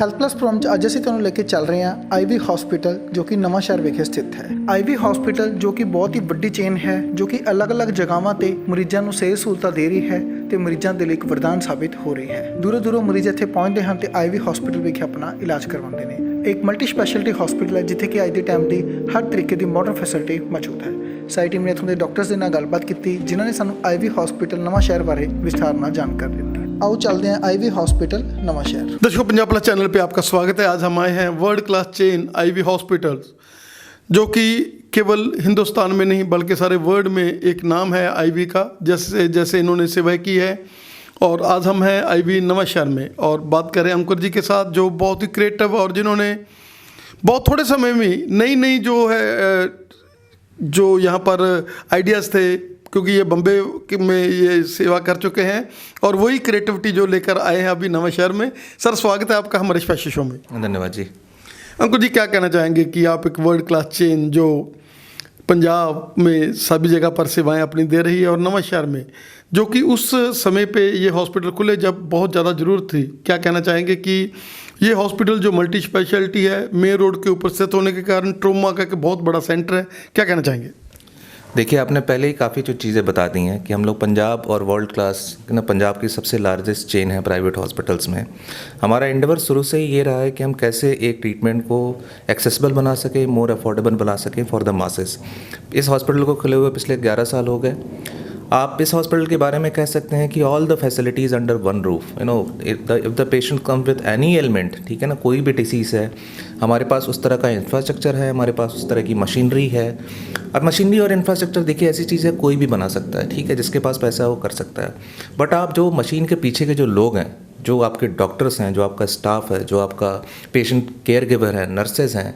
Health plus programme 'ਚ ਅੱਜ ਅਸੀਂ ਤੁਹਾਨੂੰ ਲੈ ਕੇ ਚੱਲ ਰਹੇ ਹਾਂ ਆਈਵੀ ਹਸਪੀਟਲ ਜੋ ਕਿ ਨਵਾਂ ਸ਼ਹਿਰ ਵਿਖੇ ਸਥਿਤ ਹੈ। ਆਈਵੀ ਹਸਪੀਟਲ ਜੋ ਕਿ ਬਹੁਤ ਹੀ ਵੱਡੀ ਚੇਨ ਹੈ ਜੋ ਕਿ ਅਲੱਗ-ਅਲੱਗ ਜਗ੍ਹਾਵਾਂ ਤੇ ਮਰੀਜ਼ਾਂ ਨੂੰ ਸਿਹਤ ਸਹੂਲਤਾਂ ਦੇ ਰਹੀ ਹੈ ਤੇ ਮਰੀਜ਼ਾਂ ਦੇ ਲਈ ਇੱਕ ਵਰਦਾਨ ਸਾਬਿਤ ਹੋ ਰਹੀ ਹੈ। ਦੂਰੋਂ ਮਰੀਜ਼ ਇੱਥੇ ਪਹੁੰਚਦੇ ਹਨ ਤੇ ਆਈਵੀ ਹਸਪੀਟਲ ਵਿਖੇ ਆਪਣਾ ਇਲਾਜ ਕਰਵਾਉਂਦੇ ਨੇ। ਇੱਕ ਮਲਟੀ ਸਪੈਸ਼ਲਿਟੀ ਹਸਪੀਟਲ ਹੈ ਜਿੱਥੇ ਕਿ ਅੱਜ ਦੇ ਟਾਈਮ ਦੀ ਹਰ ਤਰੀਕੇ ਦੀ ਮਾਡਰਨ ਫੈਸਿਲਿਟੀ ਮੌਜੂਦ ਹੈ। ਸਾਡੀ ਟੀਮ ਨੇ ਇੱਥੋਂ ਦੇ ਡਾਕਟਰਸ ਦੇ ਨਾਲ ਗੱਲਬਾਤ ਕੀਤੀ ਜਿਨ੍ਹਾਂ ਨੇ ਸਾਨੂੰ ਆਈਵੀ ਹਸਪੀਟਲ ਨਵਾਂ ਸ਼ਹਿਰ ਬਾਰੇ विस्तार ਨਾਲ ਜਾਣਕਾਰੀ ਦਿੱਤੀ। आओ चलते हैं आईवी हॉस्पिटल नवा शहर। दर्शकों, पंजाब प्लस चैनल पे आपका स्वागत है। आज हम आए हैं world class chain IV hospitals जो कि केवल हिंदुस्तान में नहीं बल्कि सारे वर्ल्ड में एक नाम है आईवी का, जैसे इन्होंने सेवाएं की है। और आज हम हैं आईवी नवा शहर में और बात करें अंकुर जी के साथ जो बहुत ही क्रिएटिव और जिन्होंने बहुत थोड़े समय में नई जो है जो यहाँ पर आइडियाज़ थे, क्योंकि ये बम्बे में ये सेवा कर चुके हैं और वही क्रिएटिविटी जो लेकर आए हैं अभी नवा शहर में। सर, स्वागत है आपका हमारे स्पेशल शो में। धन्यवाद जी। अंकुर जी, क्या कहना चाहेंगे कि आप एक वर्ल्ड क्लास चेन जो पंजाब में सभी जगह पर सेवाएं अपनी दे रही है और नवा शहर में जो कि उस समय पे ये हॉस्पिटल खुले जब बहुत ज़्यादा ज़रूरत थी, क्या कहना चाहेंगे कि ये हॉस्पिटल जो मल्टी स्पेशलिटी है मेन रोड के ऊपर स्थित होने के कारण ट्रोमा का एक बहुत बड़ा सेंटर है, क्या कहना चाहेंगे? देखिए, आपने पहले ही काफ़ी जो चीज़ें बता दी हैं कि हम लोग पंजाब और वर्ल्ड क्लास पंजाब की सबसे लार्जेस्ट चेन है प्राइवेट हॉस्पिटल्स में। हमारा एंडेवर शुरू से ही ये रहा है कि हम कैसे एक ट्रीटमेंट को एक्सेसिबल बना सकें, मोर अफोर्डेबल बना सकें फॉर द मासेस। इस हॉस्पिटल को खुले हुए पिछले 11 साल हो गए। आप इस हॉस्पिटल के बारे में कह सकते हैं कि all the facilities under one roof, if the patient come with any element, ठीक है ना, कोई भी डिसीज़ है, हमारे पास उस तरह का इंफ्रास्ट्रक्चर है, हमारे पास उस तरह की मशीनरी है। अब मशीनरी और इंफ्रास्ट्रक्चर देखिए ऐसी चीज़ है कोई भी बना सकता है, ठीक है, जिसके पास पैसा है वो कर सकता है। बट आप जो मशीन के पीछे के जो लोग हैं, जो आपके डॉक्टर्स हैं, जो आपका स्टाफ है, जो आपका पेशेंट केयर गिवर है, नर्सेज हैं,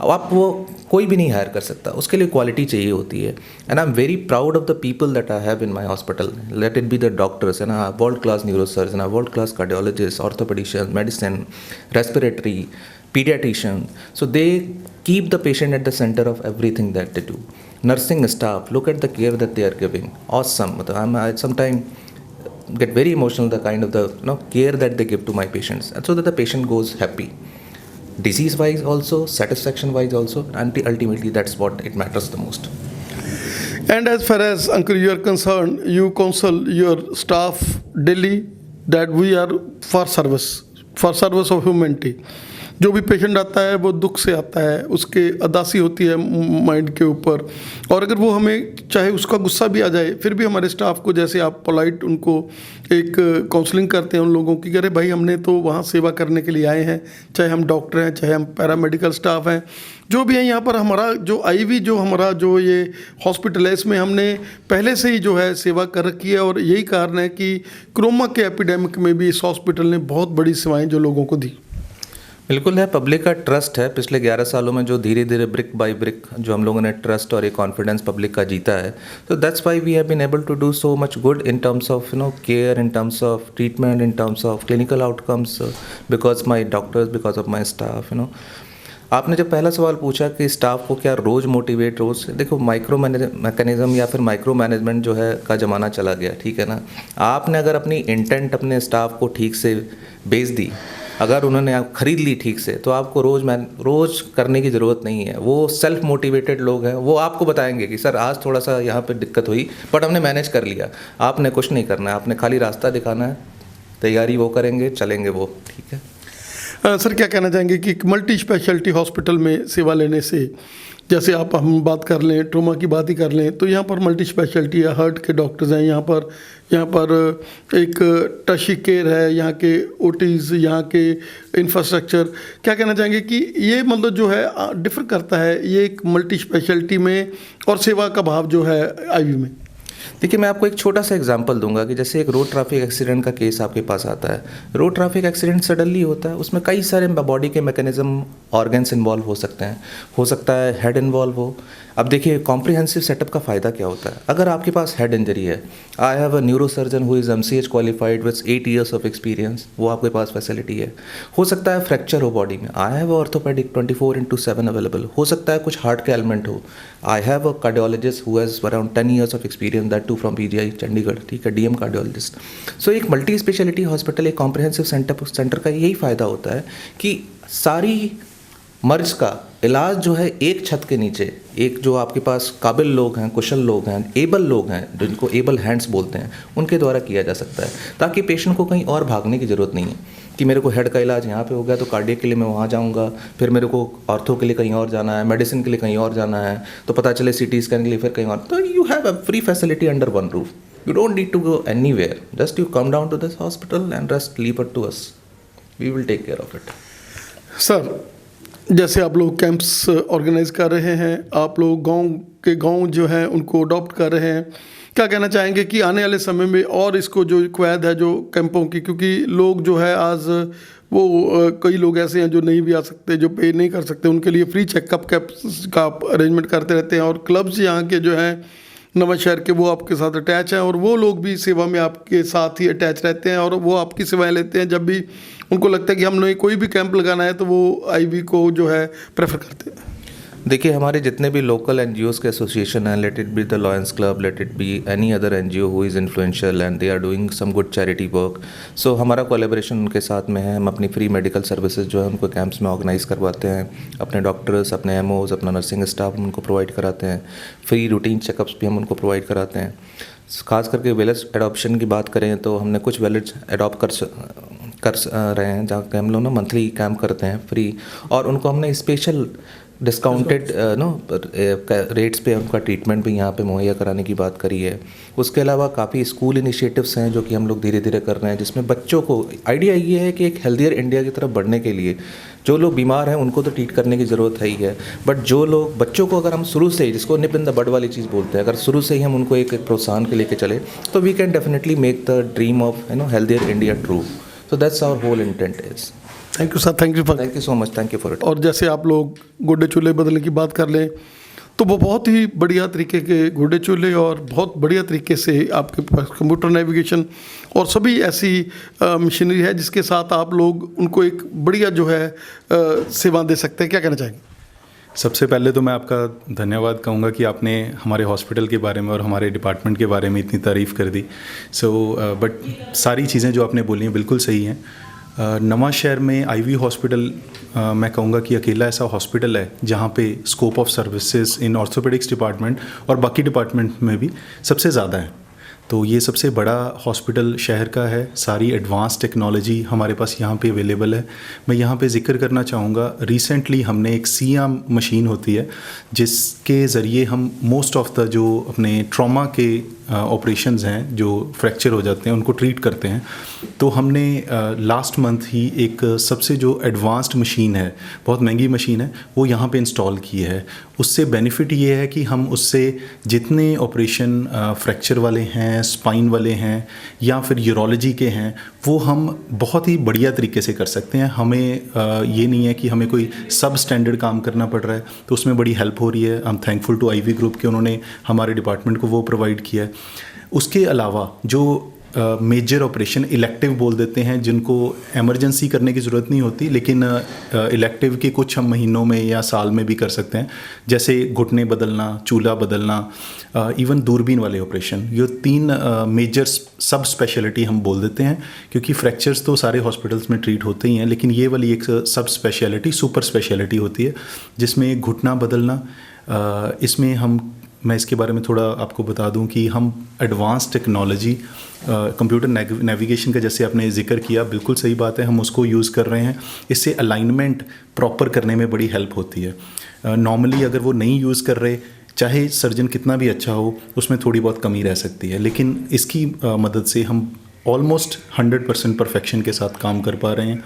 आप वो कोई भी नहीं हायर कर सकता, उसके लिए क्वालिटी चाहिए होती है। And I am very proud of the people that I have in my hospital, let it be the doctors and world class neurosurgeon, world class cardiologist, orthopedician, medicine, respiratory, pediatrician. So they keep the patient at the center of everything that they do. Nursing staff, look at the care that they are giving. Awesome. I sometimes get very emotional the kind of the care that they give to my patients, and so that the patient goes happy. Disease wise also, satisfaction wise also, and ultimately that's what it matters the most. And as far as Uncle you are concerned, you counsel your staff daily that we are for service of humanity. जो भी patient आता है वो दुख से आता है, उसके उदासी होती है माइंड के ऊपर, और अगर वो हमें चाहे उसका गुस्सा भी आ जाए फिर भी हमारे स्टाफ को, जैसे आप पोलाइट उनको एक काउंसलिंग करते हैं उन लोगों की, अरे भाई हमने तो वहाँ सेवा करने के लिए आए हैं, चाहे हम डॉक्टर हैं, चाहे हम पैरामेडिकल स्टाफ हैं, जो भी हैं यहाँ पर। हमारा जो आईवी जो हमारा जो ये हॉस्पिटल है इसमें हमने पहले से ही जो है सेवा कर रखी है, और यही कारण है कि कोरोना के एपिडेमिक में भी इस हॉस्पिटल ने बहुत बड़ी सेवाएँ जो लोगों को दी। बिल्कुल है, पब्लिक का ट्रस्ट है। पिछले 11 सालों में जो धीरे धीरे ब्रिक बाय ब्रिक जो हम लोगों ने ट्रस्ट और ये कॉन्फिडेंस पब्लिक का जीता है, तो that's why we have been able to do so much good in terms of care, in terms of treatment, in terms of clinical outcomes, because my doctors, because of my staff. आपने जब पहला सवाल पूछा कि staff को क्या रोज़ motivate, देखो माइक्रो मैकेनिज्म या फिर माइक्रो मैनेजमेंट जो है का ज़माना चला गया, ठीक है ना। आपने अगर अपनी इंटेंट अपने स्टाफ को ठीक से बेच दी, अगर उन्होंने आप ख़रीद ली ठीक से, तो आपको रोज़ करने की ज़रूरत नहीं है। वो सेल्फ मोटिवेटेड लोग हैं, वो आपको बताएंगे कि सर आज थोड़ा सा यहाँ पे दिक्कत हुई बट हमने मैनेज कर लिया। आपने कुछ नहीं करना है, आपने खाली रास्ता दिखाना है, तैयारी वो करेंगे, चलेंगे वो, ठीक है। सर, क्या कहना चाहेंगे कि मल्टी स्पेशलिटी हॉस्पिटल में सेवा लेने से, जैसे हम बात कर लें, ट्रोमा की बात ही कर लें, तो यहाँ पर मल्टी स्पेशलिटी है, हार्ट के डॉक्टर्स हैं यहाँ पर एक टशी केयर है, यहाँ के ओटीज़, यहाँ के इंफ्रास्ट्रक्चर, क्या कहना चाहेंगे कि ये मतलब जो है डिफ़र करता है ये एक मल्टी स्पेशलिटी में और सेवा का भाव जो है आईवी में? देखिए, मैं आपको एक छोटा सा एग्जांपल दूंगा कि जैसे एक रोड ट्रैफिक एक्सीडेंट का केस आपके पास आता है। रोड ट्रैफिक एक्सीडेंट सडनली होता है, उसमें कई सारे बॉडी के मैकेनिज्म, ऑर्गन्स इन्वॉल्व हो सकते हैं, हो सकता है हेड इन्वॉल्व हो। अब देखिए कॉम्प्रिहेंसिव सेटअप का फ़ायदा क्या होता है। अगर आपके पास हेड इंजरी है, आई have a neurosurgeon who is MCH qualified with 8 years of experience, वो आपके पास फैसिलिटी है। हो सकता है फ्रैक्चर हो बॉडी में, आई हैव ऑर्थोपेडिक 24/7 अवेलेबल। हो सकता है कुछ हार्ट के एलिमेंट हो, I have a cardiologist who has around 10 years of experience that too from PGI Chandigarh, ठीक है, DM कार्डियोलॉजिस्ट। सो एक मल्टी स्पेशलिटी हॉस्पिटल, एक कॉम्प्रिहेंसिव सेंटर का यही फ़ायदा होता है कि सारी मर्ज का इलाज जो है एक छत के नीचे, एक जो आपके पास काबिल लोग हैं, कुशल लोग हैं, एबल लोग हैं, जिनको एबल हैंड्स बोलते हैं, उनके द्वारा किया जा सकता है, ताकि पेशेंट को कहीं और भागने की ज़रूरत नहीं है कि मेरे को हेड का इलाज यहाँ पे हो गया तो कार्डियक के लिए मैं वहाँ जाऊँगा, फिर मेरे को ऑर्थो के लिए कहीं और जाना है, मेडिसिन के लिए कहीं और जाना है, तो पता चले CT स्कैन के लिए फिर कहीं और। तो you have a free facility under one roof, you don't need to go anywhere, just you come down to this hospital and just leave it to us, we will take care of it. Sir, जैसे आप लोग camps organise कर रहे हैं, आप लोग गांव जो हैं उनको अडॉप्ट कर रहे हैं, क्या कहना चाहेंगे कि आने वाले समय में और इसको जो क्वैद है जो कैंपों की, क्योंकि लोग जो है आज वो कई लोग ऐसे हैं जो नहीं भी आ सकते, जो पे नहीं कर सकते, उनके लिए फ्री चेकअप कैंप्स का अरेंजमेंट करते रहते हैं, और क्लब्स यहाँ के जो हैं नवां शहर के वो आपके साथ अटैच हैं, और वो लोग भी सेवा में आपके साथ ही अटैच रहते हैं, और वो आपकी सेवाएं लेते हैं। जब भी उनको लगता है कि हमने कोई भी कैंप लगाना है तो वो IV को जो है प्रेफर करते हैं। देखिए, हमारे जितने भी लोकल NGOs के एसोसिएशन हैं, let it be the lions club, let it be any other NGO who is influential and they are doing some good charity work, so हमारा कोलैबोरेशन उनके साथ में है। हम अपनी फ्री मेडिकल सर्विसेज जो है उनको कैंप्स में ऑर्गेनाइज करवाते हैं, अपने डॉक्टर्स, अपने MOs, अपना नर्सिंग स्टाफ हम उनको प्रोवाइड कराते हैं, फ्री रूटीन चेकअप्स भी हम उनको प्रोवाइड कराते हैं। खास करके विलेज एडॉप्शन की बात करें तो हमने कुछ विलेज एडॉप्ट कर रहे हैं जहाँ हम लोग ना मंथली कैंप करते हैं फ्री, और उनको हमने स्पेशल डिस्काउंटेड रेट्स पे उनका ट्रीटमेंट भी यहाँ पे मुहैया कराने की बात करी है। उसके अलावा काफ़ी स्कूल इनिशिएटिव्स हैं जो कि हम लोग धीरे धीरे कर रहे हैं, जिसमें बच्चों को आइडिया ये है कि एक हेल्दियर इंडिया की तरफ बढ़ने के लिए जो लोग बीमार हैं उनको तो ट्रीट करने की ज़रूरत है ही है, बट जो लोग बच्चों को अगर हम शुरू से ही, जिसको निप इन द बड वाली चीज़ बोलते हैं, अगर शुरू से ही हम उनको एक प्रोत्साहन के लेके चले तो we can definitely make the dream of healthier India true. So that's our whole intent is. Thank you sir, thank you so much, thank you for it. और जैसे आप लोग गोडे चूल्हे बदलने की बात कर लें तो वो बहुत ही बढ़िया तरीके के गोडे चूल्हे और बहुत बढ़िया तरीके से आपके पास कंप्यूटर नेविगेशन और सभी ऐसी मशीनरी है जिसके साथ आप लोग उनको एक बढ़िया जो है सेवा दे सकते हैं। क्या कहना चाहेंगे? सबसे पहले तो मैं आपका धन्यवाद कहूँगा कि आपने हमारे हॉस्पिटल के बारे में और हमारे डिपार्टमेंट के बारे में इतनी तारीफ़ कर दी। बट सारी चीज़ें जो आपने बोली हैं बिल्कुल सही हैं। नवां शहर में IV हॉस्पिटल मैं कहूँगा कि अकेला ऐसा हॉस्पिटल है जहाँ पे scope of services in orthopaedics department और बाकी डिपार्टमेंट में भी सबसे ज़्यादा है। तो ये सबसे बड़ा हॉस्पिटल शहर का है, सारी एडवांस टेक्नोलॉजी हमारे पास यहाँ पे अवेलेबल है। मैं यहाँ पे जिक्र करना चाहूँगा, रिसेंटली हमने एक CM मशीन होती है जिसके ज़रिए हम मोस्ट ऑफ द जो अपने ट्रॉमा के ऑपरेशंस हैं जो फ्रैक्चर हो जाते हैं उनको ट्रीट करते हैं। तो हमने लास्ट मंथ ही एक सबसे जो एडवांस्ड मशीन है, बहुत महंगी मशीन है, वो यहाँ पे इंस्टॉल की है। उससे बेनिफिट ये है कि हम उससे जितने ऑपरेशन फ्रैक्चर वाले हैं, स्पाइन वाले हैं या फिर यूरोलॉजी के हैं, वो हम बहुत ही बढ़िया तरीके से कर सकते हैं। हमें ये नहीं है कि हमें कोई सब स्टैंडर्ड काम करना पड़ रहा है, तो उसमें बड़ी हेल्प हो रही है। I am thankful to IV group कि उन्होंने हमारे डिपार्टमेंट को वो प्रोवाइड किया है। उसके अलावा जो मेजर ऑपरेशन इलेक्टिव बोल देते हैं, जिनको एमरजेंसी करने की ज़रूरत नहीं होती लेकिन इलेक्टिव के कुछ हम महीनों में या साल में भी कर सकते हैं, जैसे घुटने बदलना, चूल्हा बदलना, इवन दूरबीन वाले ऑपरेशन। ये 3 मेजर सब स्पेशलिटी हम बोल देते हैं, क्योंकि फ्रैक्चर्स तो सारे हॉस्पिटल्स में ट्रीट होते ही हैं, लेकिन ये वाली एक सब स्पेशलिटी, सुपर स्पेशलिटी होती है जिसमें घुटना बदलना। इसमें मैं इसके बारे में थोड़ा आपको बता दूं कि हम एडवांस टेक्नोलॉजी कंप्यूटर नेविगेशन का, जैसे आपने जिक्र किया, बिल्कुल सही बात है, हम उसको यूज़ कर रहे हैं। इससे अलाइनमेंट प्रॉपर करने में बड़ी हेल्प होती है। नॉर्मली अगर वो नहीं यूज़ कर रहे, चाहे सर्जन कितना भी अच्छा हो, उसमें थोड़ी बहुत कमी रह सकती है, लेकिन इसकी मदद से हम ऑलमोस्ट 100% परफेक्शन के साथ काम कर पा रहे हैं।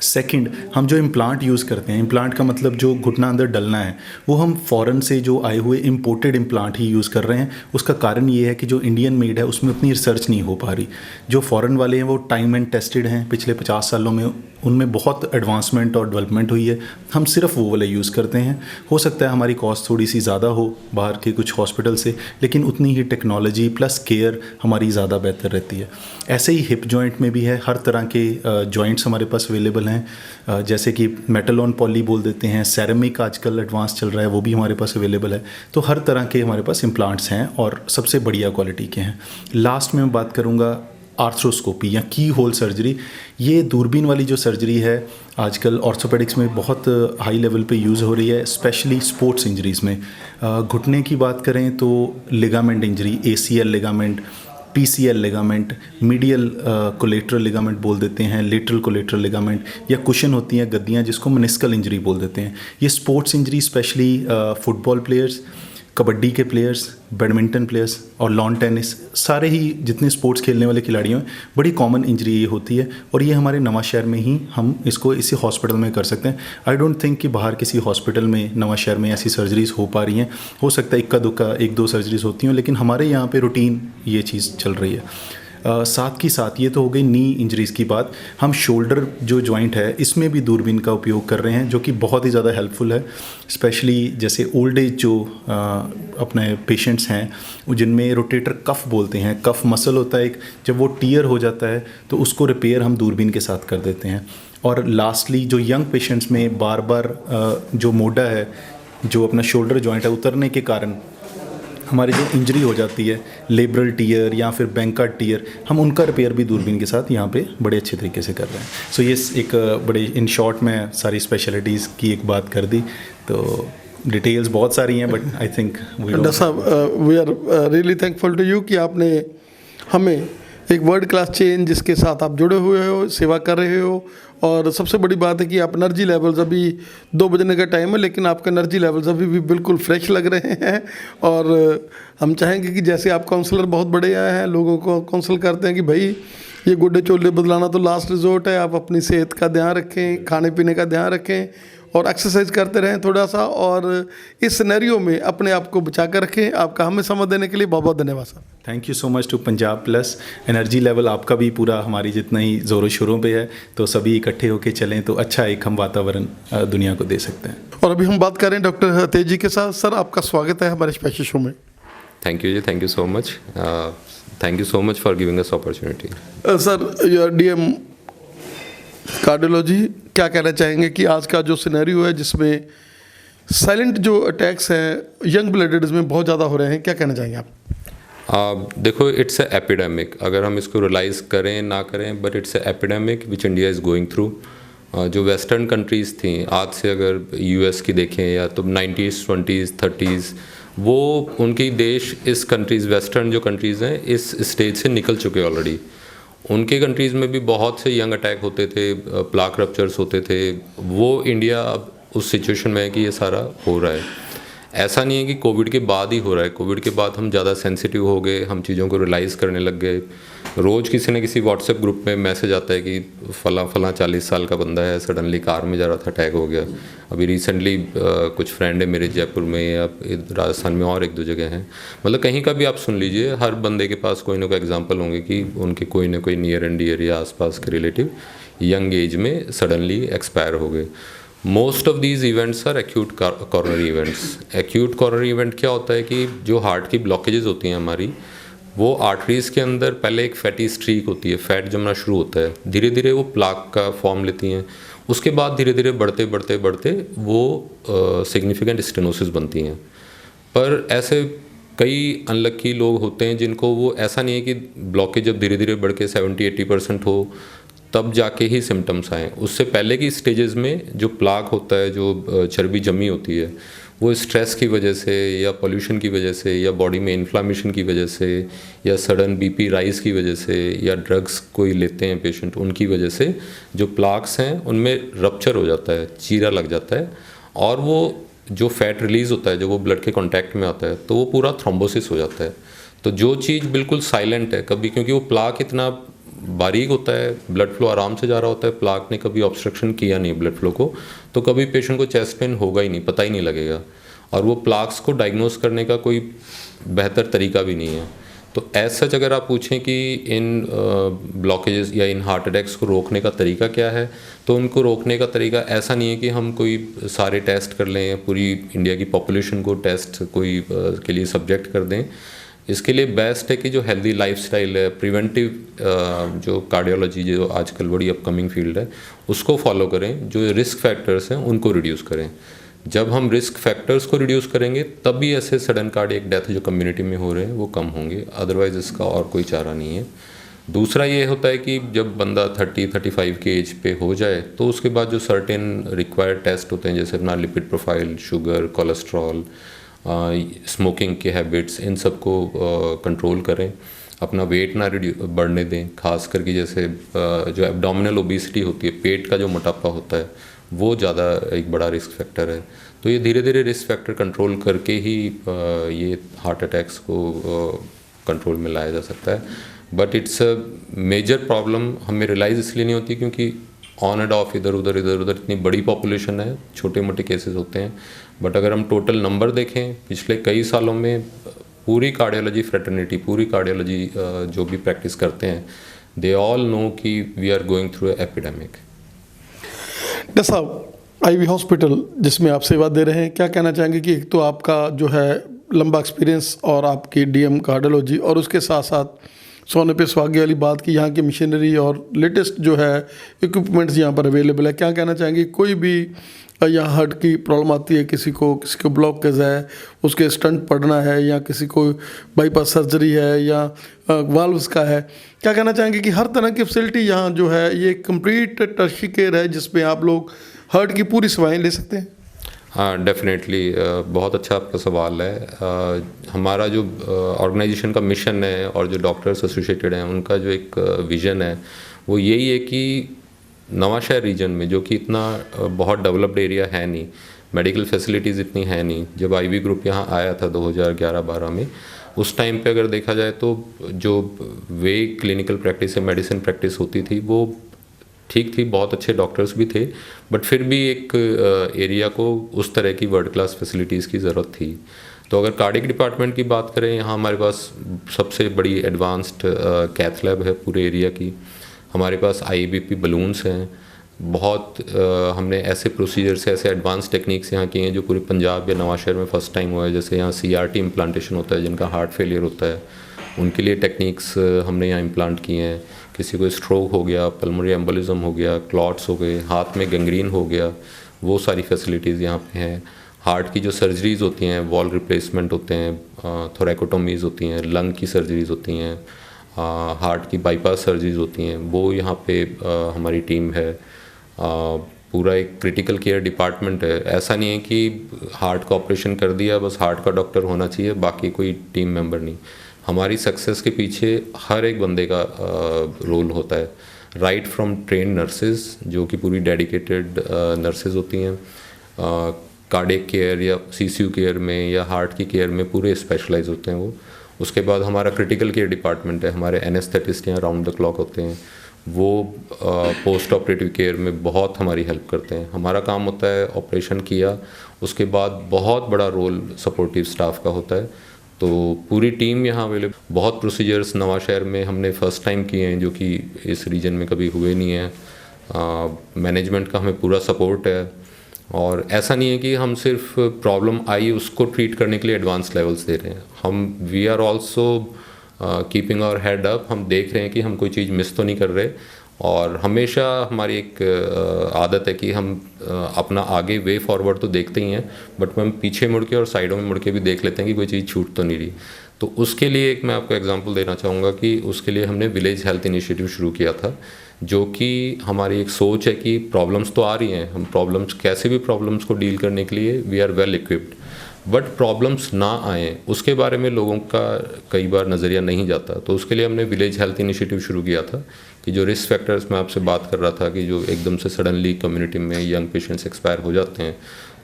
सेकंड, हम जो इम्प्लांट यूज़ करते हैं, इम्प्लांट का मतलब जो घुटना अंदर डलना है, वो हम फॉरेन से जो आए हुए इम्पोर्टेड इम्प्लांट ही यूज़ कर रहे हैं। उसका कारण ये है कि जो इंडियन मेड है उसमें उतनी रिसर्च नहीं हो पा रही। जो फॉरेन वाले हैं वो टाइम एंड टेस्टेड हैं, पिछले 50 सालों में उनमें बहुत एडवांसमेंट और डेवलपमेंट हुई है। हम सिर्फ वो वाले यूज़ करते हैं। हो सकता है हमारी कॉस्ट थोड़ी सी ज़्यादा हो बाहर के कुछ हॉस्पिटल से, लेकिन उतनी ही टेक्नोलॉजी प्लस केयर हमारी ज़्यादा बेहतर रहती है। ऐसे ही हिप जॉइंट में भी है, हर तरह के जॉइंट्स हमारे पास अवेलेबल हैं। अवेलेबल हैं, जैसे कि मेटल ऑन पॉली बोल देते हैं, सेरेमिक आजकल एडवांस चल रहा है, वो भी हमारे पास अवेलेबल है। तो हर तरह के हमारे पास इम्प्लांट्स हैं और सबसे बढ़िया क्वालिटी के हैं। लास्ट में मैं बात करूँगा आर्थ्रोस्कोपी या की होल सर्जरी। ये दूरबीन वाली जो सर्जरी है आजकल ऑर्थोपेडिक्स में बहुत हाई लेवल पे यूज़ हो रही है, स्पेशली स्पोर्ट्स इंजरीज़ में। घुटने की बात करें तो ligament injury, ACL ligament, PCL ligament, medial collateral ligament बोल देते हैं, लेटरल कोलेट्रल लिगामेंट, या कुशन होती हैं गद्दियाँ जिसको मेनिस्कल इंजरी बोल देते हैं। ये sports injury specially football players, kabaddi के प्लेयर्स, बैडमिंटन प्लेयर्स और लॉन टेनिस, सारे ही जितने स्पोर्ट्स खेलने वाले खिलाड़ियों में बड़ी कॉमन इंजरी ये होती है। और ये हमारे नवां शहर में ही हम इसको इसी हॉस्पिटल में कर सकते हैं। आई डोंट थिंक कि बाहर किसी हॉस्पिटल में नवां शहर में ऐसी सर्जरीज़ हो पा रही हैं। हो सकता है इक्का दुक्का 1-2 सर्जरीज़ होती हैं, लेकिन हमारे यहाँ पे रूटीन ये चीज़ चल रही है। साथ ही साथ ये तो हो गई नी इंजरीज़ की बात। हम शोल्डर जो जॉइंट है इसमें भी दूरबीन का उपयोग कर रहे हैं, जो कि बहुत ही ज़्यादा हेल्पफुल है। स्पेशली जैसे ओल्ड एज जो अपने पेशेंट्स हैं जिनमें रोटेटर कफ बोलते हैं, कफ मसल होता है एक, जब वो टीयर हो जाता है तो उसको रिपेयर हम दूरबीन के साथ कर देते हैं। और लास्टली जो यंग पेशेंट्स में बार बार जो मोडा है, जो अपना शोल्डर जॉइंट है उतरने के कारण हमारी जो इंजरी हो जाती है, लेब्रल टीयर या फिर बैंकार्ड टीयर, हम उनका रिपेयर भी दूरबीन के साथ यहाँ पे बड़े अच्छे तरीके से कर रहे हैं। सो ये एक बड़े इन शॉर्ट में सारी स्पेशलिटीज़ की एक बात कर दी, तो डिटेल्स बहुत सारी हैं, बट आई थिंक डॉक्टर साहब, we are really thankful to you कि आपने हमें एक वर्ल्ड क्लास चेन जिसके साथ आप जुड़े हुए हो, सेवा कर रहे हो। और सबसे बड़ी बात है कि आप एनर्जी लेवल्स, अभी 2 बजने का टाइम है लेकिन आपके एनर्जी लेवल्स अभी भी बिल्कुल फ्रेश लग रहे हैं। और हम चाहेंगे कि जैसे आप काउंसलर बहुत बड़े आए हैं, लोगों को काउंसल करते हैं कि भाई ये गुड्डे चोले बदलाना तो लास्ट रिजोर्ट है, आप अपनी सेहत का ध्यान रखें, खाने पीने का ध्यान रखें और एक्सरसाइज करते रहें थोड़ा सा, और इस सिनेरियो में अपने आप को बचा कर रखें। आपका हमें समय देने के लिए बहुत बहुत धन्यवाद सर। Thank you so much to Punjab plus. Energy level आपका भी पूरा हमारी जितना ही ज़ोरों शोरों पे है, तो सभी इकट्ठे होकर चलें तो अच्छा एक हम वातावरण दुनिया को दे सकते हैं। और अभी हम बात करें डॉक्टर तेज जी के साथ। सर, आपका स्वागत है हमारे स्पेशल शो में। थैंक यू जी, thank you so much, thank you so much for giving us opportunity. Sir, your DM cardiology, क्या कहना चाहेंगे कि आज का जो सिनेरियो है जिसमें साइलेंट जो अटैक्स हैं यंग ब्लडेड्स में बहुत ज़्यादा हो रहे हैं, क्या कहना चाहेंगे आप? देखो, इट्स ए एपिडेमिक, अगर हम इसको रियलाइज़ करें ना करें, but it's a epidemic which India is going through. जो वेस्टर्न कंट्रीज़ थी, आज से अगर US की देखें या तो 90s 20s 30s, वो उनकी देश इस कंट्रीज़, वेस्टर्न जो कंट्रीज़ हैं, इस स्टेज से निकल चुके ऑलरेडी। उनके कंट्रीज़ में भी बहुत से यंग अटैक होते थे, प्लाक रप्चर्स होते थे। वो इंडिया अब उस सिचुएशन में है कि ये सारा हो रहा है। ऐसा नहीं है कि कोविड के बाद ही हो रहा है, कोविड के बाद हम ज़्यादा सेंसिटिव हो गए, हम चीज़ों को रियलाइज़ करने लग गए। रोज़ किसी न किसी व्हाट्सएप ग्रुप में मैसेज आता है कि फला 40 साल का बंदा है, सडनली कार में जा रहा था, अटैक हो गया। अभी रिसेंटली कुछ फ्रेंड है मेरे जयपुर में या राजस्थान में और 1-2 जगह हैं, मतलब कहीं का भी आप सुन लीजिए, हर बंदे के पास कोई ना कोई एग्जाम्पल होंगे कि उनके कोई ना कोई नियर एंड डियर या आसपास के रिलेटिव यंग एज में सडनली एक्सपायर हो गए। Most of these events are acute coronary events. Acute coronary event क्या होता है कि जो हार्ट की ब्लॉकेजेस होती हैं हमारी, वो आर्टरीज़ के अंदर पहले एक फैटी स्ट्रीक होती है, फैट जमना शुरू होता है, धीरे धीरे वो प्लाक का फॉर्म लेती हैं, उसके बाद धीरे धीरे बढ़ते बढ़ते बढ़ते वो सिग्निफिकेंट स्टेनोसिस बनती हैं। पर ऐसे कई अनलक्की लोग होते हैं जिनको वो, ऐसा नहीं है कि ब्लॉकेज जब धीरे धीरे बढ़ के 70-80% हो तब जाके ही सिम्टम्स आएँ। उससे पहले की स्टेजेस में जो प्लाक होता है, जो चर्बी जमी होती है, वो स्ट्रेस की वजह से या पोल्यूशन की वजह से या बॉडी में इन्फ्लामेशन की वजह से या सडन BP राइज की वजह से या ड्रग्स कोई लेते हैं पेशेंट, उनकी वजह से जो प्लाक्स हैं उनमें रप्चर हो जाता है, चीरा लग जाता है, और वो जो फैट रिलीज़ होता है, जो वो ब्लड के कॉन्टैक्ट में आता है, तो वो पूरा थ्रोम्बोसिस हो जाता है। तो जो चीज़ बिल्कुल साइलेंट है, कभी क्योंकि वो प्लाक इतना बारीक होता है, ब्लड फ्लो आराम से जा रहा होता है, प्लाक ने कभी ऑब्स्ट्रक्शन किया नहीं ब्लड फ्लो को, तो कभी पेशेंट को चेस्ट पेन होगा ही नहीं, पता ही नहीं लगेगा। और वो प्लाक्स को डायग्नोस करने का कोई बेहतर तरीका भी नहीं है। तो एज सच अगर आप पूछें कि इन ब्लॉकेजेस या इन हार्ट अटैक्स को रोकने का तरीका क्या है, तो उनको रोकने का तरीका ऐसा नहीं है कि हम कोई सारे टेस्ट कर लें, पूरी इंडिया की पॉपुलेशन को टेस्ट कोई के लिए सब्जेक्ट कर दें। इसके लिए बेस्ट है कि जो हेल्दी लाइफस्टाइल है, प्रिवेंटिव जो कार्डियोलॉजी जो आजकल बड़ी अपकमिंग फील्ड है, उसको फॉलो करें, जो रिस्क फैक्टर्स हैं उनको रिड्यूस करें। जब हम रिस्क फैक्टर्स को रिड्यूस करेंगे तभी ऐसे सडन कार्डियक डेथ जो कम्युनिटी में हो रहे हैं वो कम होंगे, अदरवाइज इसका और कोई चारा नहीं है। दूसरा ये होता है कि जब बंदा 30-35 के एज पे हो जाए तो उसके बाद जो सर्टेन रिक्वायर्ड टेस्ट होते हैं, जैसे अपना lipid profile, sugar, cholesterol, smoking के हैबिट्स, इन सब को कंट्रोल करें, अपना वेट ना बढ़ने दें। खास करके जैसे जो एब्डोमिनल ओबेसिटी होती है, पेट का जो मोटापा होता है, वो ज़्यादा एक बड़ा रिस्क फैक्टर है। तो ये धीरे धीरे रिस्क फैक्टर कंट्रोल करके ही ये हार्ट अटैक्स को कंट्रोल में लाया जा सकता है। But it's a major problem हमें रियलाइज़ इसलिए नहीं होती क्योंकि ऑन एंड ऑफ इधर उधर इतनी बड़ी पॉपुलेशन है, छोटे मोटे केसेस होते हैं। बट अगर हम टोटल नंबर देखें पिछले कई सालों में, पूरी कार्डियोलॉजी फ्रेटर्निटी, पूरी कार्डियोलॉजी जो भी प्रैक्टिस करते हैं, दे ऑल नो कि we are going through epidemic. Doctor साहब, आईवी हॉस्पिटल जिसमें आप सेवा दे रहे हैं, क्या कहना चाहेंगे कि एक तो आपका जो है लंबा एक्सपीरियंस और आपकी डीएम कार्डियोलॉजी, और उसके साथ साथ सोने पे सुहागे वाली बात की यहाँ की मशीनरी और लेटेस्ट जो है इक्विपमेंट्स यहाँ पर अवेलेबल है, क्या कहना चाहेंगे? कोई भी यहाँ हार्ट की प्रॉब्लम आती है, किसी को ब्लॉकेज है, उसके स्टंट पड़ना है, या किसी को बाईपास सर्जरी है, या वाल्व्स का है, क्या कहना चाहेंगे कि हर तरह की फैसिलिटी यहाँ जो है ये कंप्लीट टर्शियरी केयर है जिसमें आप लोग हार्ट की पूरी सेवाएं ले सकते हैं? हाँ, डेफिनेटली, बहुत अच्छा आपका सवाल है। हमारा जो ऑर्गेनाइजेशन का मिशन है और जो डॉक्टर्स एसोसिएटेड हैं उनका जो एक विज़न है वो यही है कि नवांशहर रीजन में, जो कि इतना बहुत डेवलप्ड एरिया है नहीं, मेडिकल फैसिलिटीज़ इतनी है नहीं। जब आईवी ग्रुप यहाँ आया था 2011-12 में, उस टाइम पे अगर देखा जाए तो जो वे क्लिनिकल प्रैक्टिस या मेडिसिन प्रैक्टिस होती थी वो ठीक थी, बहुत अच्छे डॉक्टर्स भी थे, बट फिर भी एक एरिया को उस तरह की वर्ल्ड क्लास फैसिलिटीज़ की ज़रूरत थी। तो अगर कार्डियक डिपार्टमेंट की बात करें, यहाँ हमारे पास सबसे बड़ी एडवांस्ड कैथ लैब है पूरे एरिया की। हमारे पास IABP बलून्स हैं, बहुत हमने ऐसे प्रोसीजर्स, ऐसे एडवांस टेक्निक्स यहाँ की हैं जो पूरे पंजाब या नवांशहर में फ़र्स्ट टाइम हुआ है। जैसे यहाँ CRT इम्प्लांटेशन होता है, जिनका हार्ट फेलियर होता है, उनके लिए टेक्निक्स हमने यहाँ इम्प्लांट किए हैं। किसी को स्ट्रोक हो गया, पल्मोनरी एम्बोलिज्म हो गया, क्लॉट्स हो गए, हाथ में गैंग्रीन हो गया, वो सारी फैसिलिटीज़ यहाँ पे हैं। हार्ट की जो सर्जरीज़ होती हैं, वॉल रिप्लेसमेंट होते हैं, थोरैकोटोमीज़ होती हैं, लंग की सर्जरीज़ होती हैं, हार्ट की बाईपास सर्जरीज़ होती हैं, वो यहाँ पे हमारी टीम है। पूरा एक क्रिटिकल केयर डिपार्टमेंट है। ऐसा नहीं है कि हार्ट का ऑपरेशन कर दिया बस हार्ट का डॉक्टर होना चाहिए, बाकी कोई टीम मेंबर नहीं। हमारी सक्सेस के पीछे हर एक बंदे का रोल होता है, राइट फ्रॉम ट्रेन नर्सेज जो कि पूरी डेडिकेटेड नर्सेज होती हैं, कार्डियक केयर या CCU केयर में या हार्ट की केयर में पूरे स्पेशलाइज होते हैं वो। उसके बाद हमारा क्रिटिकल केयर डिपार्टमेंट है, हमारे एनेस्थेटिस्ट यहाँ राउंड द क्लॉक होते हैं, वो पोस्ट ऑपरेटिव केयर में बहुत हमारी हेल्प करते हैं। हमारा काम होता है ऑपरेशन किया, उसके बाद बहुत बड़ा रोल सपोर्टिव स्टाफ का होता है। तो पूरी टीम यहाँ अवेलेबल। बहुत प्रोसीजर्स नवांशहर में हमने फ़र्स्ट टाइम किए हैं जो कि इस रीजन में कभी हुए नहीं हैं। मैनेजमेंट का हमें पूरा सपोर्ट है, और ऐसा नहीं है कि हम सिर्फ प्रॉब्लम आई उसको ट्रीट करने के लिए एडवांस लेवल्स दे रहे हैं। हम we are also keeping our head up, हम देख रहे हैं कि हम कोई चीज़ मिस तो नहीं कर रहे, और हमेशा हमारी एक आदत है कि हम अपना आगे वे फॉरवर्ड तो देखते ही हैं, बट हम पीछे मुड़ के और साइडों में मुड़ के भी देख लेते हैं कि कोई चीज़ छूट तो नहीं रही। तो उसके लिए एक मैं आपको एग्जांपल देना चाहूँगा कि उसके लिए हमने विलेज हेल्थ इनिशिएटिव शुरू किया था, जो कि हमारी एक सोच है कि प्रॉब्लम्स तो आ रही हैं, हम प्रॉब्लम्स कैसे भी प्रॉब्लम्स को डील करने के लिए we are well equipped, but problems ना आए उसके बारे में लोगों का कई बार नज़रिया नहीं जाता। तो उसके लिए हमने विलेज हेल्थ इनिशिएटिव शुरू किया था कि जो रिस्क फैक्टर्स मैं आपसे बात कर रहा था कि जो एकदम से सडनली कम्युनिटी में यंग पेशेंट्स एक्सपायर हो जाते हैं,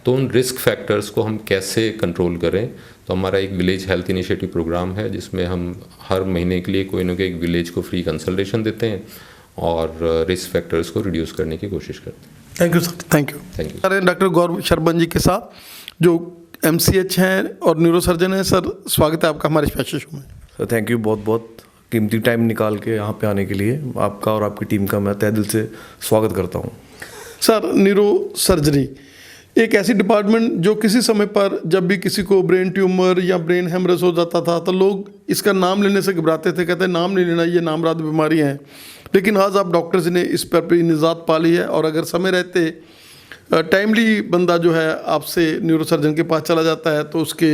तो उन रिस्क फैक्टर्स को हम कैसे कंट्रोल करें। तो हमारा एक विलेज हेल्थ इनिशिएटिव प्रोग्राम है जिसमें हम हर महीने के लिए कोई ना कोई एक विलेज को फ्री कंसल्टेशन देते हैं और रिस्क फैक्टर्स को रिड्यूस करने की कोशिश करते हैं। Thank you sir, thank you. Thank you. Doctor Gaurav Sharman ji के साथ जो MCH हैं और न्यूरोसर्जन हैं। सर, स्वागत है आपका हमारे स्पेशल शो में। सर थैंक यू, बहुत बहुत कीमती टाइम निकाल के यहाँ पे आने के लिए आपका और आपकी टीम का मैं तहे दिल से स्वागत करता हूँ। सर, न्यूरो सर्जरी एक ऐसी डिपार्टमेंट जो किसी समय पर जब भी किसी को ब्रेन ट्यूमर या ब्रेन हेमरेज हो जाता था तो लोग इसका नाम लेने से घबराते थे, कहते हैं नाम नहीं लेना, ये नामराद बीमारियाँ हैं। लेकिन आज आप डॉक्टर्स ने इस पर भी निजात पा ली है। और अगर समय रहते टाइमली बंदा जो है आपसे न्यूरोसर्जन के पास चला जाता है तो उसके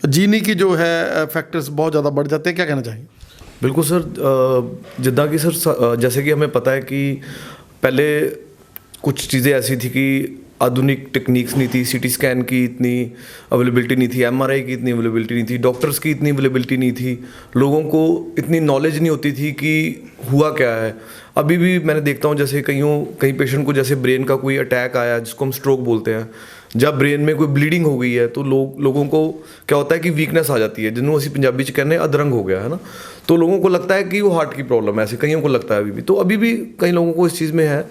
जीने की जो है फैक्टर्स बहुत ज़्यादा बढ़ जाते हैं। क्या कहना चाहेंगे? बिल्कुल सर, जिद्दां की सर, जैसे कि हमें पता है कि पहले कुछ चीज़ें ऐसी थी कि आधुनिक टेक्निक्स नहीं थी, सीटी स्कैन की इतनी अवेलेबिलिटी नहीं थी, एमआरआई की इतनी अवेलेबिलिटी नहीं थी, डॉक्टर्स की इतनी अवेलेबिलिटी नहीं थी, लोगों को इतनी नॉलेज नहीं होती थी कि हुआ क्या है। अभी भी मैंने देखता हूँ जैसे कई पेशेंट को जैसे ब्रेन का कोई अटैक आया जिसको हम स्ट्रोक बोलते हैं, जब ब्रेन में कोई ब्लीडिंग हो गई है तो लोगों को क्या होता है कि वीकनेस आ जाती है, जिन्होंने असी पंजाबी च कहने अधरंग हो गया है ना, तो लोगों को लगता है कि वो हार्ट की प्रॉब्लम है, ऐसे कईयों को लगता है अभी भी। तो अभी भी कई लोगों को इस चीज़ में है,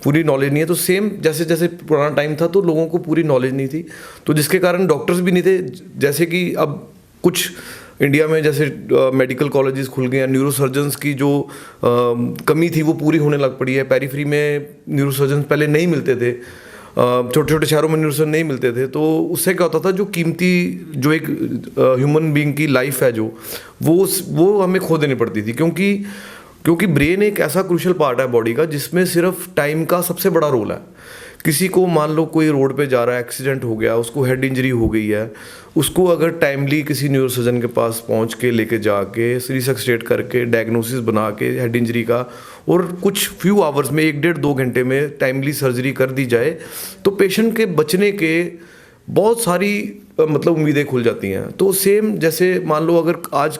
पूरी नॉलेज नहीं है। तो सेम जैसे जैसे पुराना टाइम था तो लोगों को पूरी नॉलेज नहीं थी, तो जिसके कारण डॉक्टर्स भी नहीं थे। जैसे कि अब कुछ इंडिया में जैसे मेडिकल कॉलेजेस खुल गए हैं, न्यूरोसर्जन्स की जो कमी थी वो पूरी होने लग पड़ी है। पेरीफ्री में न्यूरोसर्जन्स पहले नहीं मिलते थे, छोटे छोटे शहरों में न्यूरोसर्जन नहीं मिलते थे, तो उससे क्या होता था जो कीमती जो एक ह्यूमन बीइंग की लाइफ है जो वो हमें खो देनी पड़ती थी, क्योंकि ब्रेन एक ऐसा क्रूशियल पार्ट है बॉडी का जिसमें सिर्फ टाइम का सबसे बड़ा रोल है। किसी को मान लो कोई रोड पे जा रहा है, एक्सीडेंट हो गया, उसको हेड इंजरी हो गई है, उसको अगर टाइमली किसी न्यूरोसर्जन के पास पहुंच के लेके जाके रिसक्सिएट करके डायग्नोसिस बना के हेड इंजरी का और कुछ फ्यू आवर्स में 1-1.5-2 घंटे में टाइमली सर्जरी कर दी जाए तो पेशेंट के बचने के बहुत सारी मतलब उम्मीदें खुल जाती हैं। तो सेम जैसे मान लो अगर आज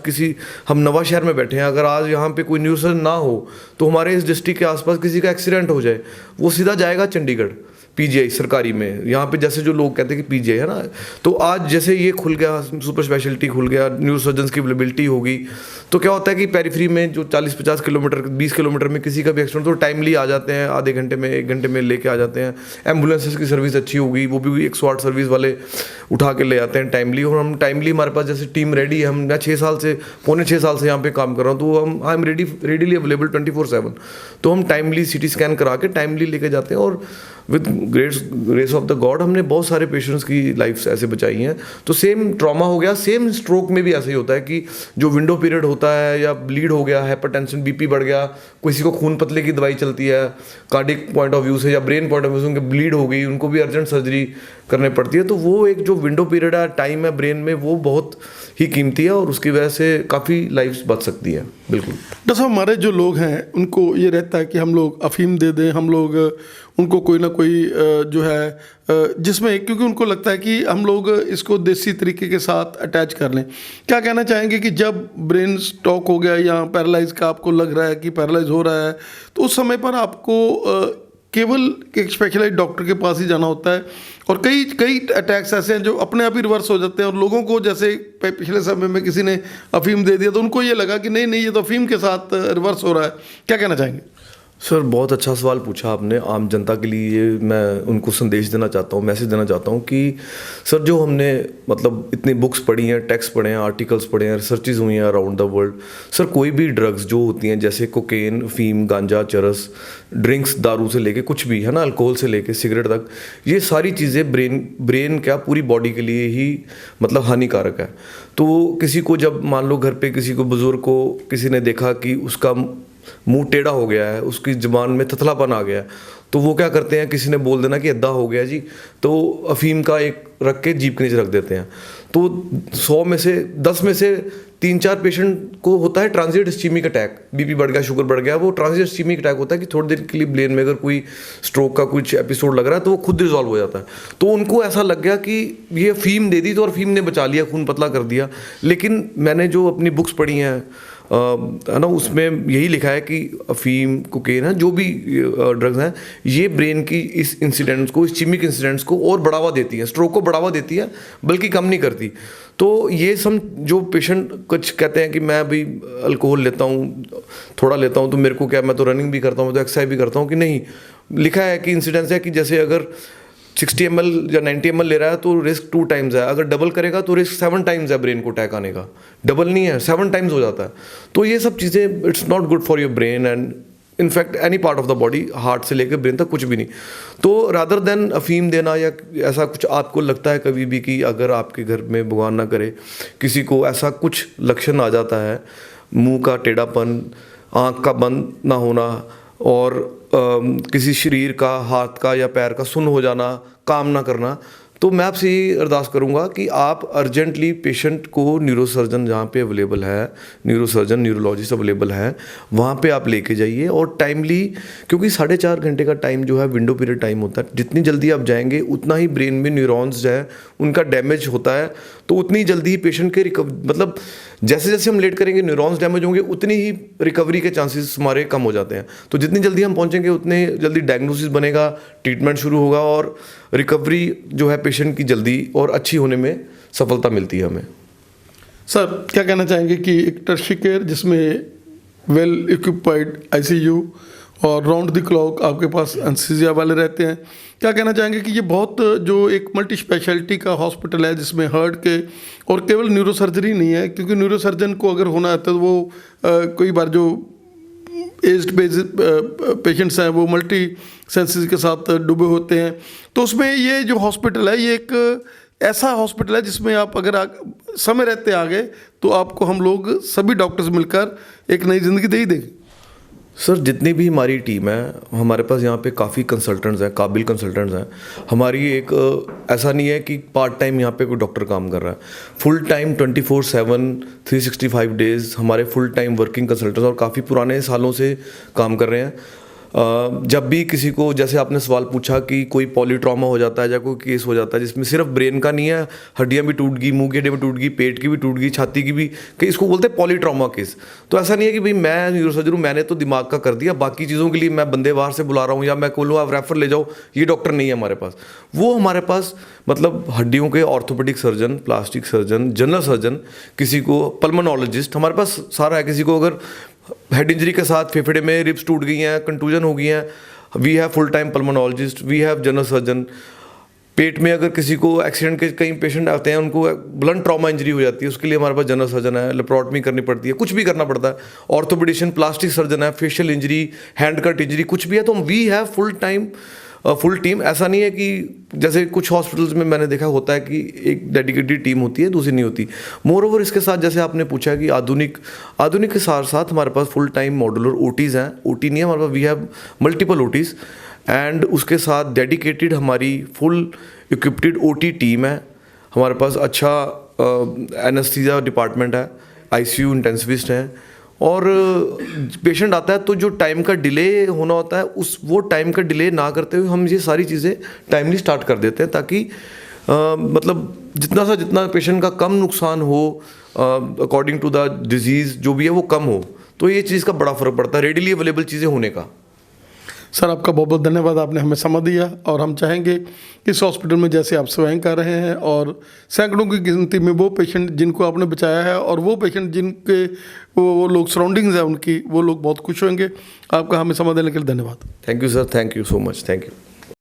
हम नवा शहर में बैठे हैं, अगर आज यहाँ पे कोई न्यूरोसर्जन ना हो तो हमारे इस डिस्ट्रिक्ट के आसपास किसी का एक्सीडेंट हो जाए, वो सीधा जाएगा चंडीगढ़ पीजीआई सरकारी में, यहाँ पे जैसे जो लोग कहते हैं कि पीजीआई है ना। तो आज जैसे ये खुल गया, सुपर स्पेशलिटी खुल गया, न्यूरोसर्जन्स की अवेलेबिलिटी होगी, तो क्या होता है कि पेरीफ्री में जो 40-50 किलोमीटर 20 किलोमीटर में किसी का भी एक्सीडेंट तो टाइमली आ जाते हैं, आधे घंटे में 1 घंटे में लेके आ जाते हैं। एम्बुलेंसेस की सर्विस अच्छी होगी, वो भी 108 सर्विस वाले उठा के ले आते हैं टाइमली। और हम टाइमली, हमारे पास जैसे टीम रेडी है, मैं 6 साल से यहाँ पे काम कर रहा हूँ, तो आई एम रेडीली अवेलेबल 24/7। तो हम टाइमली सीटी स्कैन करा के टाइमली लेके जाते हैं और with grace of the God हमने बहुत सारे पेशेंट्स की लाइफ ऐसे बचाई हैं। तो सेम ट्रॉमा हो गया, सेम स्ट्रोक में भी ऐसे ही होता है कि जो विंडो पीरियड होता है या ब्लीड हो गया, हाइपरटेंशन, बीपी बढ़ गया, किसी को खून पतले की दवाई चलती है कार्डिक पॉइंट ऑफ व्यू से या ब्रेन पॉइंट ऑफ व्यू से, उनकी ब्लीड हो गई, उनको भी अर्जेंट सर्जरी करने पड़ती है। तो वो एक जो विंडो पीरियड है, टाइम है ब्रेन में, वो बहुत ही कीमती है और उसकी वजह से काफ़ी लाइफ बच सकती है। बिल्कुल डॉक्टर साहब, हमारे जो लोग हैं उनको ये रहता है कि हम लोग अफीम दे दें, हम लोग उनको कोई ना कोई जो है जिसमें, क्योंकि उनको लगता है कि हम लोग इसको देसी तरीके के साथ अटैच कर लें। क्या कहना चाहेंगे कि जब ब्रेन स्ट्रोक हो गया या पैरालाइज का आपको लग रहा है कि पैरालाइज हो रहा है, तो उस समय पर आपको केवल एक स्पेशलाइज्ड डॉक्टर के पास ही जाना होता है, और कई अटैक्स ऐसे हैं जो अपने आप ही रिवर्स हो जाते हैं। और लोगों को जैसे पिछले समय में किसी ने अफीम दे दिया तो उनको ये लगा कि नहीं ये तो अफीम के साथ रिवर्स हो रहा है। क्या कहना चाहेंगे? सर, बहुत अच्छा सवाल पूछा आपने। आम जनता के लिए मैं उनको संदेश देना चाहता हूँ, मैसेज देना चाहता हूँ कि सर, जो हमने मतलब इतनी बुक्स पढ़ी हैं, टेक्स्ट पढ़े हैं, आर्टिकल्स पढ़े हैं, रिसर्चेज हुई हैं अराउंड द वर्ल्ड, सर कोई भी ड्रग्स जो होती हैं जैसे कोकेन, अफीम, गांजा, चरस, ड्रिंक्स, दारू से लेके कुछ भी है ना, अल्कोहल से लेके सिगरेट तक, ये सारी चीज़ें ब्रेन क्या पूरी बॉडी के लिए ही मतलब हानिकारक है। तो किसी को जब मान लो घर पे किसी को बुजुर्ग को किसी ने देखा कि उसका मुंह टेढ़ा हो गया है, उसकी जुबान में थथलापन आ गया है, तो वो क्या करते हैं, किसी ने बोल देना कि अद्दा हो गया जी, तो अफीम का एक रख के जीभ के नीचे रख देते हैं। तो 100 में से 10 में से 3-4 पेशेंट को होता है ट्रांजिट इस्चीमिक अटैक, बीपी बढ़ गया, शुगर बढ़ गया, वो ट्रांजिट इस्चीमिक अटैक होता है कि थोड़ी देर के लिए ब्रेन में अगर कोई स्ट्रोक का कुछ एपिसोड लग रहा है तो वो खुद रिजॉल्व हो जाता है। तो उनको ऐसा लग गया कि ये अफीम दे दी तो अफीम ने बचा लिया, खून पतला कर दिया। लेकिन मैंने जो अपनी बुक्स पढ़ी हैं है ना, उसमें यही लिखा है कि अफीम, कोकेन है, जो भी ड्रग्स हैं, ये ब्रेन की इस इंसिडेंट्स को, इस्चीमिक इंसिडेंट्स को और बढ़ावा देती हैं, स्ट्रोक को बढ़ावा देती है, बल्कि कम नहीं करती। तो ये सब जो पेशेंट कुछ कहते हैं कि मैं अभी अल्कोहल लेता हूँ, थोड़ा लेता हूँ तो मेरे को क्या, मैं तो रनिंग भी करता हूँ, मैं तो एक्सरसाइज भी करता हूँ, कि नहीं, लिखा है कि इंसिडेंस है कि जैसे अगर 60 ml या 90 ml ले रहा है तो रिस्क 2 times है, अगर डबल करेगा तो रिस्क 7 times है ब्रेन को अटैक आने का। डबल नहीं है, 7 times हो जाता है। तो ये सब चीज़ें it's not good for your brain and in fact any part of the body, heart से लेकर ब्रेन तक कुछ भी नहीं। तो रादर देन अफीम देना या ऐसा कुछ आपको लगता है कभी भी कि अगर आपके घर में भगवान ना करे किसी को ऐसा कुछ लक्षण आ जाता है, मुंह का टेढ़ापन, आँख का बंद ना होना और किसी शरीर का, हाथ का या पैर का सुन्न हो जाना, काम ना करना, तो मैं आपसे ये अरदास करूंगा कि आप अर्जेंटली पेशेंट को न्यूरोसर्जन जहाँ पे अवेलेबल है, न्यूरोसर्जन न्यूरोलॉजिस्ट अवेलेबल है, वहाँ पे आप लेके जाइए और टाइमली, क्योंकि 4.5 घंटे का टाइम जो है विंडो पीरियड टाइम होता है, जितनी जल्दी आप जाएंगे उतना ही ब्रेन में न्यूरॉन्स जो है उनका डैमेज होता है, तो उतनी जल्दी ही पेशेंट के मतलब जैसे जैसे हम लेट करेंगे न्यूरॉन्स डैमेज होंगे उतनी ही रिकवरी के चांसेस हमारे कम हो जाते हैं। तो जितनी जल्दी हम पहुंचेंगे उतने जल्दी डायग्नोसिस बनेगा, ट्रीटमेंट शुरू होगा और रिकवरी जो है पेशेंट की जल्दी और अच्छी होने में सफलता मिलती है हमें। सर क्या कहना चाहेंगे कि एक टर्शियरी केयर जिसमें वेल इक्विपाइड आईसीयू और राउंड द क्लॉक आपके पास एनेस्थीसिया वाले रहते हैं, क्या कहना चाहेंगे कि ये बहुत जो एक मल्टी स्पेशलिटी का हॉस्पिटल है जिसमें हार्ट के और केवल न्यूरोसर्जरी नहीं है, क्योंकि न्यूरोसर्जन को अगर होना है तो वो कई बार जो एज्ड पेशेंट्स हैं वो मल्टी सेंसेस के साथ डूबे होते हैं, तो उसमें ये जो हॉस्पिटल है ये एक ऐसा हॉस्पिटल है जिसमें आप अगर समय रहते आ गए तो आपको हम लोग सभी डॉक्टर्स मिलकर एक नई ज़िंदगी दे ही देंगे। सर जितनी भी हमारी टीम है, हमारे पास यहाँ पे काफ़ी कंसल्टेंट्स हैं, काबिल कंसल्टेंट्स हैं। हमारी एक ऐसा नहीं है कि पार्ट टाइम यहाँ पे कोई डॉक्टर काम कर रहा है, फुल टाइम 24/7 365 डेज़ हमारे फुल टाइम वर्किंग कंसल्टेंट्स और काफ़ी पुराने सालों से काम कर रहे हैं। जब भी किसी को, जैसे आपने सवाल पूछा कि कोई पॉलीट्रॉमा हो जाता है या कोई केस हो जाता है जिसमें सिर्फ ब्रेन का नहीं है, हड्डियाँ भी टूट गई, मुंह की हड्डियाँ भी टूट गई, पेट की भी टूट गई, छाती की भी, कि इसको बोलते हैं पॉलीट्रॉमा केस। तो ऐसा नहीं है कि भाई मैं न्यूरोसर्जन हूँ, मैंने तो दिमाग का कर दिया, बाकी चीज़ों के लिए मैं बंदे बाहर से बुला रहा हूँ या मैं बोलूँ आप रेफर ले जाओ, ये डॉक्टर नहीं है हमारे पास। वो हमारे पास मतलब हड्डियों के orthopaedic surgeon, plastic surgeon, general surgeon, किसी को पल्मोनोलॉजिस्ट, हमारे पास सारा है। किसी को अगर हेड इंजरी के साथ फेफड़े में रिब्स टूट गई हैं, कंटूजन हो गई हैं, we have full time pulmonologist, we have general surgeon. पेट में अगर किसी को एक्सीडेंट के कई पेशेंट आते हैं, उनको ब्लंट ट्रॉमा इंजरी हो जाती है, उसके लिए हमारे पास जनरल सर्जन है, लेप्रोटमी करनी पड़ती है, कुछ भी करना पड़ता है, ऑर्थोपेडिशियन, प्लास्टिक सर्जन है, facial injury, hand cut injury, कुछ भी है, तो वी हैव फुल टीम। ऐसा नहीं है कि जैसे कुछ हॉस्पिटल्स में मैंने देखा होता है कि एक डेडिकेटेड टीम होती है, दूसरी नहीं होती। मोर ओवर इसके साथ जैसे आपने पूछा कि आधुनिक के साथ साथ हमारे पास फुल टाइम मॉड्यूलर ओटीज़ हैं, ओटी नहीं है हमारे पास, वी हैव मल्टीपल ओटीज़ एंड उसके साथ डेडिकेटेड हमारी फुल इक्विप्ड ओटी टीम है। हमारे पास अच्छा एनेस्थीसिया डिपार्टमेंट है, आईसीयू इंटेंसिविस्ट हैं, और पेशेंट आता है तो जो टाइम का डिले होना होता है वो टाइम का डिले ना करते हुए हम ये सारी चीज़ें टाइमली स्टार्ट कर देते हैं, ताकि मतलब जितना पेशेंट का कम नुकसान हो अकॉर्डिंग टू द डिजीज़ जो भी है वो कम हो। तो ये चीज़ का बड़ा फ़र्क पड़ता है रेडिली अवेलेबल चीज़ें होने का। सर आपका बहुत बहुत धन्यवाद, आपने हमें समय दिया, और हम चाहेंगे कि इस हॉस्पिटल में जैसे आप सेवाएं कर रहे हैं और सैकड़ों की गिनती में वो पेशेंट जिनको आपने बचाया है और वो पेशेंट जिनके वो लोग सराउंडिंग्स हैं उनकी, वो लोग बहुत खुश होंगे। आपका हमें समय देने के लिए धन्यवाद। Thank you sir, thank you so much, thank you.